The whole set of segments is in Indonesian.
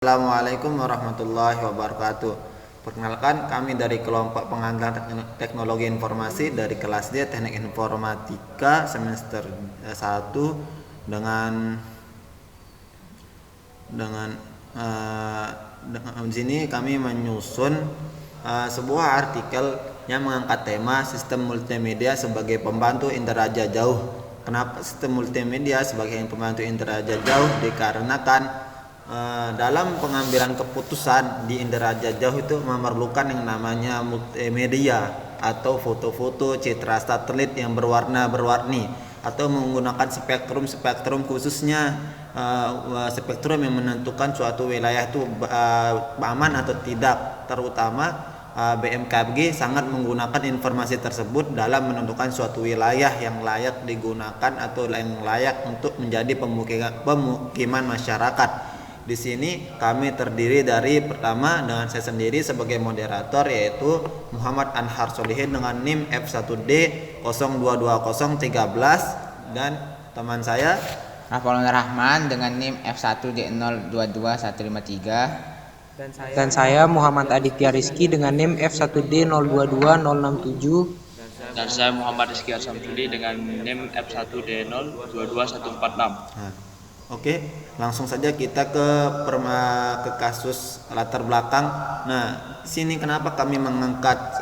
Assalamualaikum warahmatullahi wabarakatuh. Perkenalkan, kami dari kelompok pengantar teknologi informasi dari kelas D Teknik Informatika semester 1 dengan di sini kami menyusun sebuah artikel yang mengangkat tema sistem multimedia sebagai pembantu interaja jauh. Kenapa sistem multimedia sebagai pembantu interaja jauh? Dikarenakan dalam pengambilan keputusan di interaja jauh itu memerlukan yang namanya multimedia atau foto-foto, citra satelit yang berwarna-berwarni atau menggunakan spektrum khususnya spektrum yang menentukan suatu wilayah itu aman atau tidak, terutama BMKG sangat menggunakan informasi tersebut dalam menentukan suatu wilayah yang layak digunakan atau yang layak untuk menjadi pemukiman masyarakat. Di sini kami terdiri dari pertama dengan saya sendiri sebagai moderator, yaitu Muhammad Anhar Solihin dengan NIM F1D 022013, dan teman saya Raffaulun Rahman dengan NIM F1D 022153. Dan saya Muhammad Aditya Rizky dengan NIM F1D 022067. Dan saya Muhammad Rizky Arsamsudi dengan NIM F1D 022146. Oke, langsung saja kita ke kasus latar belakang. Nah, sini kenapa kami mengangkat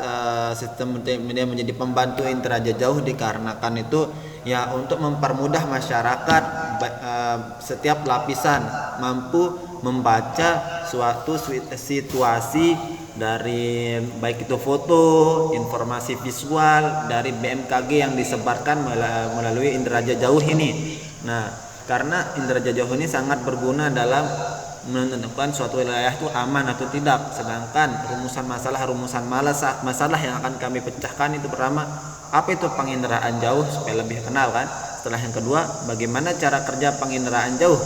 sistem multimedia menjadi pembantu interaja jauh, dikarenakan itu ya untuk mempermudah masyarakat setiap lapisan mampu membaca suatu situasi dari baik itu foto, informasi visual dari BMKG yang disebarkan melalui interaja jauh ini. Nah, karena interaja jauh ini sangat berguna dalam menentukan suatu wilayah itu aman atau tidak. Sedangkan rumusan masalah yang akan kami pecahkan itu pertama, apa itu penginderaan jauh supaya lebih kenal kan. Setelah yang kedua, bagaimana cara kerja penginderaan jauh.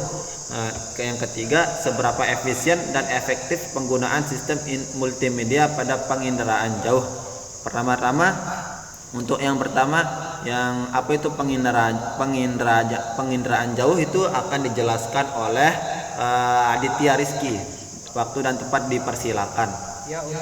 Yang ketiga, seberapa efisien dan efektif penggunaan sistem multimedia pada penginderaan jauh. Pertama-tama, untuk yang pertama, yang apa itu penginderaan jauh itu akan dijelaskan oleh Aditya Rizky. Waktu dan tempat dipersilakan.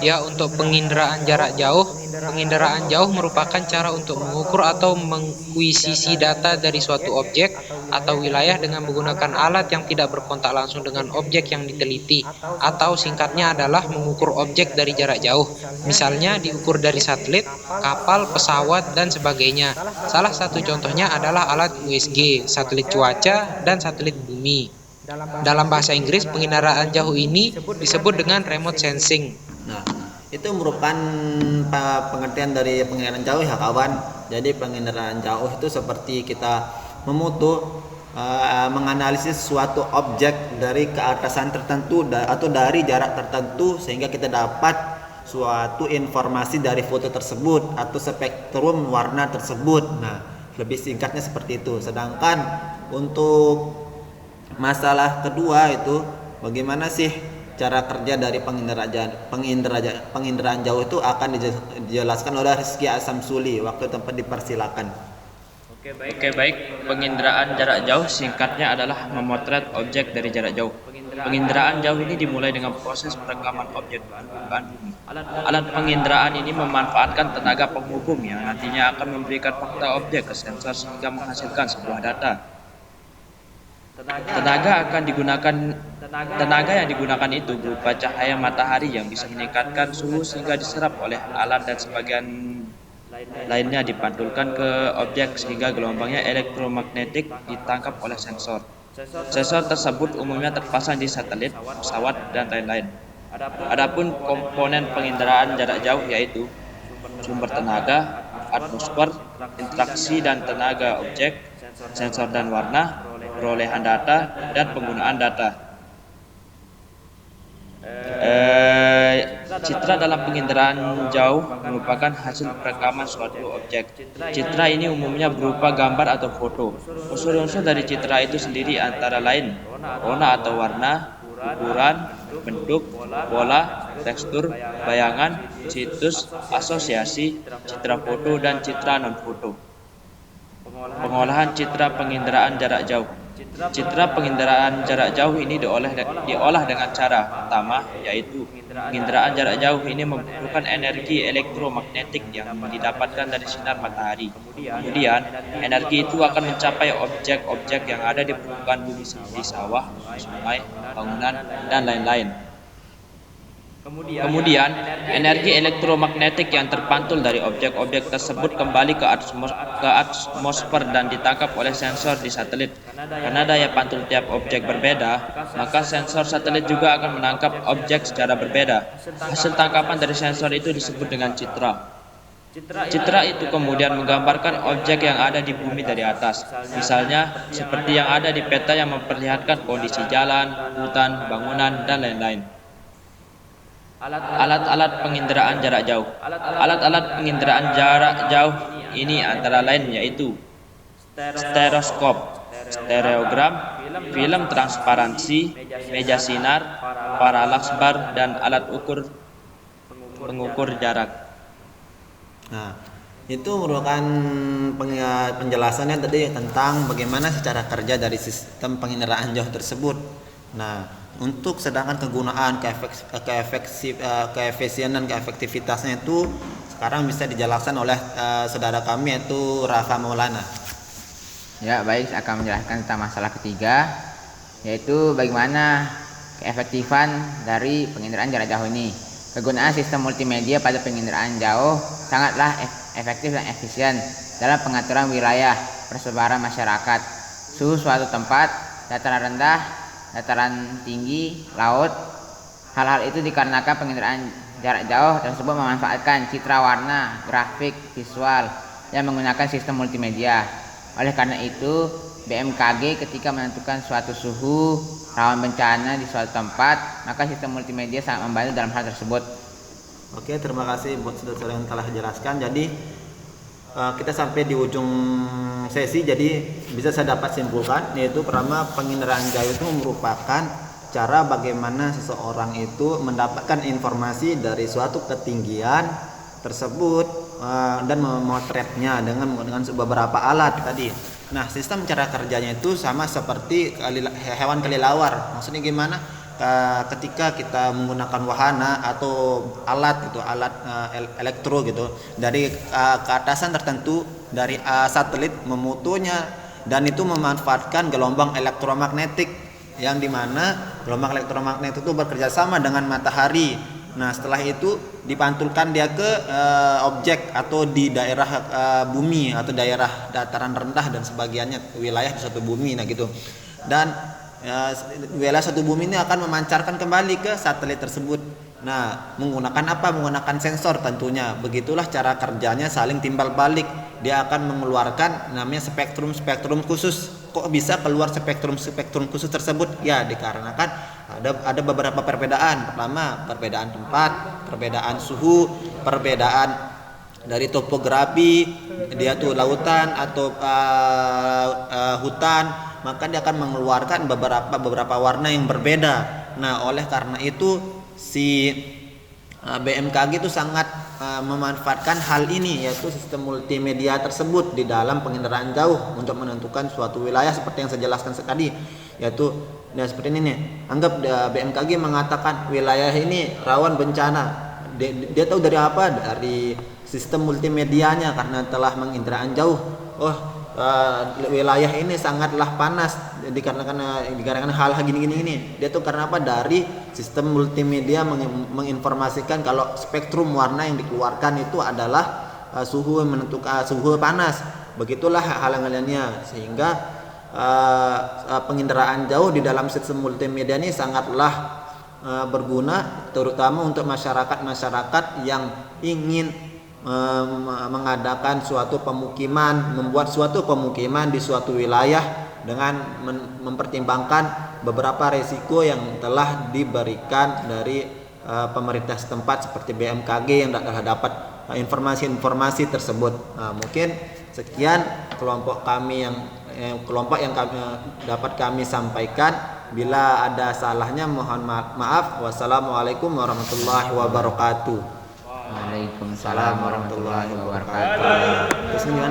Ya, untuk penginderaan jarak jauh, penginderaan jauh merupakan cara untuk mengukur atau menguisisi data dari suatu objek atau wilayah dengan menggunakan alat yang tidak berkontak langsung dengan objek yang diteliti, atau singkatnya adalah mengukur objek dari jarak jauh. Misalnya diukur dari satelit, kapal, pesawat, dan sebagainya. Salah satu contohnya adalah alat USG, satelit cuaca, dan satelit bumi. Dalam bahasa Inggris, penginderaan jauh ini disebut dengan remote sensing. Nah, itu merupakan pengertian dari penginderaan jauh ya kawan. Jadi penginderaan jauh itu seperti kita menganalisis suatu objek dari keatasan tertentu atau dari jarak tertentu sehingga kita dapat suatu informasi dari foto tersebut atau spektrum warna tersebut. Nah, lebih singkatnya seperti itu. Sedangkan untuk masalah kedua itu bagaimana sih cara kerja dari penginderaan jauh itu akan dijelaskan oleh Rizky Arsamsudi. Waktu tempat dipersilakan. Oke, baik. Penginderaan jarak jauh singkatnya adalah memotret objek dari jarak jauh. Penginderaan jauh ini dimulai dengan proses perekaman objek permukaan bumi. Alat penginderaan ini memanfaatkan tenaga penghubung yang nantinya akan memberikan fakta objek ke sensor sehingga menghasilkan sebuah data. Tenaga yang digunakan itu berupa cahaya matahari yang bisa meningkatkan suhu sehingga diserap oleh alat dan sebagian lainnya dipantulkan ke objek sehingga gelombangnya elektromagnetik ditangkap oleh sensor. Sensor tersebut umumnya terpasang di satelit, pesawat, dan lain-lain. Adapun komponen penginderaan jarak jauh yaitu sumber tenaga, atmosfer, interaksi dan tenaga objek, sensor dan warna, perolehan data, dan penggunaan data. Citra dalam penginderaan jauh merupakan hasil perekaman suatu objek. Citra ini umumnya berupa gambar atau foto. Unsur-unsur dari citra itu sendiri antara lain warna atau warna, ukuran, bentuk, pola, tekstur, bayangan, situs, asosiasi, citra foto, dan citra non-foto. Pengolahan citra penginderaan jarak jauh. Citra penginderaan jarak jauh ini diolah dengan cara pertama, yaitu penginderaan jarak jauh ini membutuhkan energi elektromagnetik yang didapatkan dari sinar matahari. Kemudian, energi itu akan mencapai objek-objek yang ada di permukaan bumi seperti sawah, sungai, bangunan, dan lain-lain. Kemudian, energi elektromagnetik yang terpantul dari objek-objek tersebut kembali ke atmosfer dan ditangkap oleh sensor di satelit. Karena daya pantul tiap objek berbeda, maka sensor satelit juga akan menangkap objek secara berbeda. Hasil tangkapan dari sensor itu disebut dengan citra. Citra itu kemudian menggambarkan objek yang ada di bumi dari atas. Misalnya, seperti yang ada di peta yang memperlihatkan kondisi jalan, hutan, bangunan, dan lain-lain. Alat-alat penginderaan jarak jauh. Alat-alat penginderaan jarak jauh ini antara lain yaitu stereoskop, stereogram, film transparansi, meja sinar, paralax bar, dan alat ukur pengukur jarak. Nah, itu merupakan penjelasannya tadi tentang bagaimana secara kerja dari sistem penginderaan jauh tersebut. Nah, untuk sedangkan kegunaan, keefisienan, keefektivitasnya itu sekarang bisa dijelaskan oleh saudara kami yaitu Rafa Maulana. Ya, baik, saya akan menjelaskan tentang masalah ketiga, yaitu bagaimana keefektifan dari penginderaan jarak jauh ini. Kegunaan sistem multimedia pada penginderaan jauh sangatlah efektif dan efisien dalam pengaturan wilayah persebaran masyarakat, suhu suatu tempat, dataran rendah, dataran tinggi, laut. Hal-hal itu dikarenakan penginderaan jarak jauh tersebut memanfaatkan citra warna, grafik, visual yang menggunakan sistem multimedia. Oleh karena itu, BMKG ketika menentukan suatu suhu rawan bencana di suatu tempat, maka sistem multimedia sangat membantu dalam hal tersebut. Oke, terima kasih buat saudara yang telah jelaskan. Jadi kita sampai di ujung sesi. Jadi bisa saya dapat simpulkan yaitu pertama, penginderaan jauh itu merupakan cara bagaimana seseorang itu mendapatkan informasi dari suatu ketinggian tersebut dan memotretnya dengan beberapa alat tadi. Nah, sistem cara kerjanya itu sama seperti hewan kelelawar. Maksudnya gimana? Ketika kita menggunakan wahana atau alat gitu, alat elektro gitu dari keatasan tertentu dari satelit memutunya, dan itu memanfaatkan gelombang elektromagnetik yang dimana gelombang elektromagnetik itu bekerja sama dengan matahari. Nah, setelah itu dipantulkan dia ke objek atau di daerah bumi atau daerah dataran rendah dan sebagiannya wilayah di suatu bumi, nah gitu. Dan wilayah satu bumi ini akan memancarkan kembali ke satelit tersebut. Nah, menggunakan apa? Menggunakan sensor tentunya. Begitulah cara kerjanya, saling timbal balik. Dia akan mengeluarkan namanya spektrum khusus. Kok bisa keluar spektrum khusus tersebut? Ya, dikarenakan ada beberapa perbedaan. Pertama, perbedaan tempat, perbedaan suhu, perbedaan dari topografi, dia tuh lautan atau hutan, maka dia akan mengeluarkan beberapa warna yang berbeda. Nah, oleh karena itu si BMKG itu sangat memanfaatkan hal ini, yaitu sistem multimedia tersebut di dalam penginderaan jauh untuk menentukan suatu wilayah seperti yang saya jelaskan tadi, yaitu seperti ini nih. Anggap BMKG mengatakan wilayah ini rawan bencana. Dia tahu dari apa? Dari sistem multimedianya karena telah menginderaan jauh. Wilayah ini sangatlah panas dikarenakan hal gini. Dia tuh karena apa? Dari sistem multimedia menginformasikan kalau spektrum warna yang dikeluarkan itu adalah suhu menentukan suhu panas. Begitulah hal-halnya, sehingga penginderaan jauh di dalam sistem multimedia ini sangatlah berguna, terutama untuk masyarakat yang ingin mengadakan suatu pemukiman, membuat suatu pemukiman di suatu wilayah dengan mempertimbangkan beberapa risiko yang telah diberikan dari pemerintah setempat seperti BMKG yang telah dapat informasi-informasi tersebut. Mungkin sekian kelompok yang dapat kami sampaikan. Bila ada salahnya mohon maaf. Wassalamualaikum warahmatullahi wabarakatuh. Waalaikumsalam warahmatullahi wabarakatuh. Terus gimana?